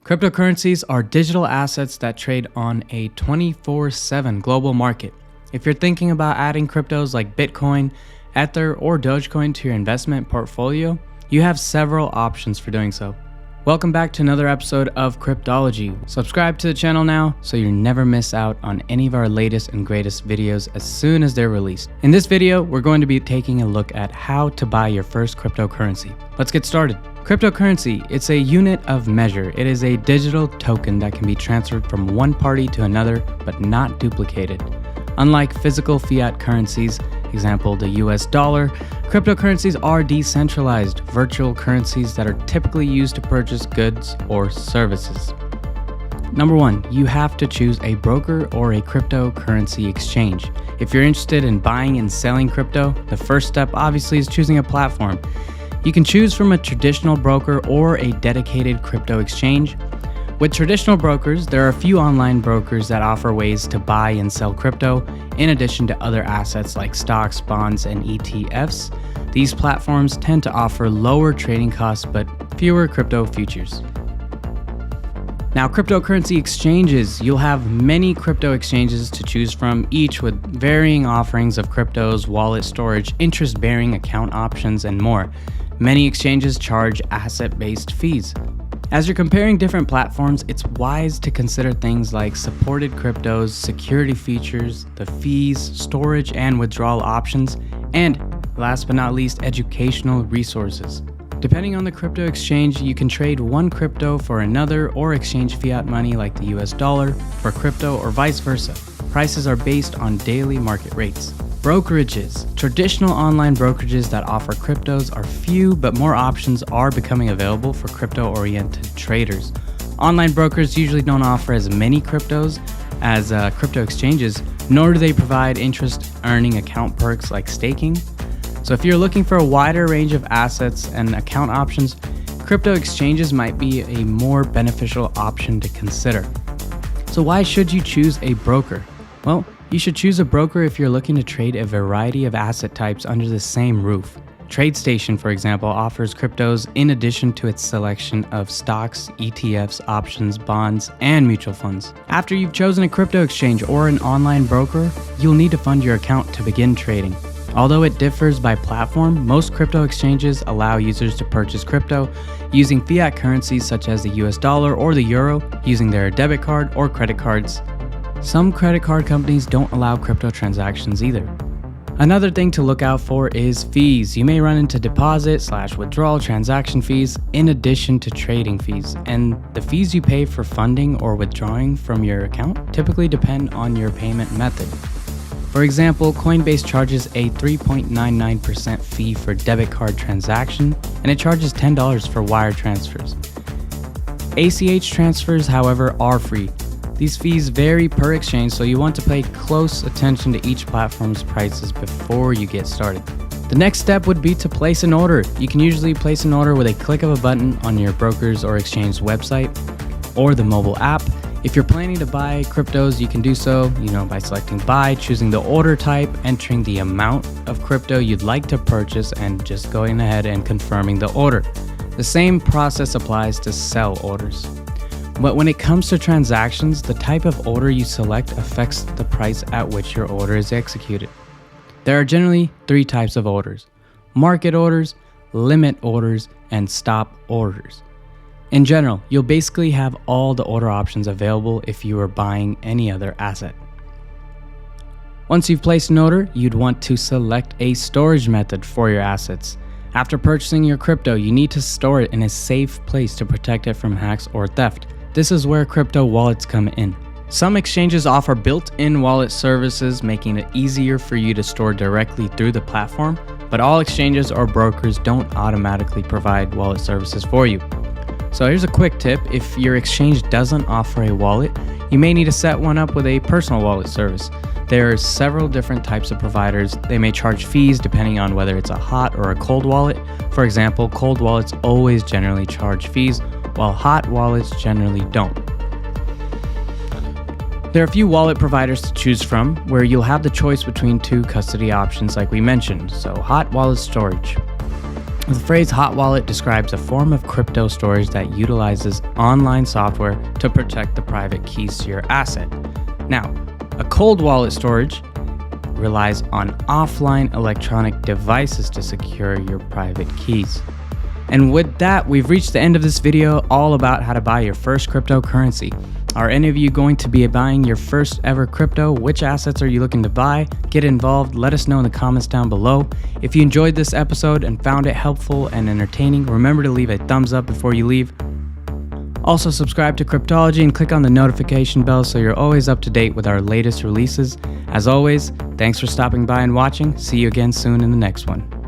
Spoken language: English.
Cryptocurrencies are digital assets that trade on a 24/7 global market. If you're thinking about adding cryptos like Bitcoin, Ether, or Dogecoin to your investment portfolio, you have several options for doing so. Welcome back to another episode of Cryptology. Subscribe to the channel now so you never miss out on any of our latest and greatest videos as soon as they're released. In this video, we're going to be taking a look at how to buy your first cryptocurrency. Let's get started. Cryptocurrency, it's a unit of measure. It is a digital token that can be transferred from one party to another, but not duplicated. Unlike physical fiat currencies, example the US dollar, cryptocurrencies are decentralized virtual currencies that are typically used to purchase goods or services. Number one, you have to choose a broker or a cryptocurrency exchange. If you're interested in buying and selling crypto, the first step obviously is choosing a platform. You can choose from a traditional broker or a dedicated crypto exchange. With traditional brokers, there are a few online brokers that offer ways to buy and sell crypto, in addition to other assets like stocks, bonds, and ETFs. These platforms tend to offer lower trading costs but fewer crypto futures. Now, cryptocurrency exchanges, you'll have many crypto exchanges to choose from, each with varying offerings of cryptos, wallet storage, interest-bearing account options, and more. Many exchanges charge asset-based fees. As you're comparing different platforms, it's wise to consider things like supported cryptos, security features, the fees, storage and withdrawal options, and last but not least, educational resources. Depending on the crypto exchange, you can trade one crypto for another or exchange fiat money like the US dollar for crypto or vice versa. Prices are based on daily market rates. Brokerages. Traditional online brokerages that offer cryptos are few, but more options are becoming available for crypto-oriented traders. Online brokers usually don't offer as many cryptos as crypto exchanges, nor do they provide interest-earning account perks like staking. So if you're looking for a wider range of assets and account options, crypto exchanges might be a more beneficial option to consider. So why should you choose a broker? Well, you should choose a broker if you're looking to trade a variety of asset types under the same roof. TradeStation, for example, offers cryptos in addition to its selection of stocks, ETFs, options, bonds, and mutual funds. After you've chosen a crypto exchange or an online broker, you'll need to fund your account to begin trading. Although it differs by platform, most crypto exchanges allow users to purchase crypto using fiat currencies such as the US dollar or the euro, using their debit card or credit cards. Some credit card companies don't allow crypto transactions either. Another thing to look out for is fees. You may run into deposit/withdrawal transaction fees in addition to trading fees, and the fees you pay for funding or withdrawing from your account typically depend on your payment method. For example, Coinbase charges a 3.99% fee for debit card transaction, and it charges $10 for wire transfers. ACH transfers, however, are free. These fees vary per exchange, so you want to pay close attention to each platform's prices before you get started. The next step would be to place an order. You can usually place an order with a click of a button on your broker's or exchange website or the mobile app. If you're planning to buy cryptos, you can do so, by selecting buy, choosing the order type, entering the amount of crypto you'd like to purchase, and just going ahead and confirming the order. The same process applies to sell orders. But when it comes to transactions, the type of order you select affects the price at which your order is executed. There are generally three types of orders: market orders, limit orders, and stop orders. In general, you'll basically have all the order options available if you are buying any other asset. Once you've placed an order, you'd want to select a storage method for your assets. After purchasing your crypto, you need to store it in a safe place to protect it from hacks or theft. This is where crypto wallets come in. Some exchanges offer built-in wallet services, making it easier for you to store directly through the platform, but all exchanges or brokers don't automatically provide wallet services for you. So here's a quick tip: if your exchange doesn't offer a wallet, you may need to set one up with a personal wallet service. There are several different types of providers. They may charge fees depending on whether it's a hot or a cold wallet. For example, cold wallets always generally charge fees, while hot wallets generally don't. There are a few wallet providers to choose from, where you'll have the choice between two custody options like we mentioned, so hot wallet storage. The phrase hot wallet describes a form of crypto storage that utilizes online software to protect the private keys to your asset. Now, a cold wallet storage relies on offline electronic devices to secure your private keys. And with that, we've reached the end of this video all about how to buy your first cryptocurrency. Are any of you going to be buying your first ever crypto? Which assets are you looking to buy? Get involved. Let us know in the comments down below. If you enjoyed this episode and found it helpful and entertaining, remember to leave a thumbs up before you leave. Also subscribe to Cryptology and click on the notification bell so you're always up to date with our latest releases. As always, thanks for stopping by and watching. See you again soon in the next one.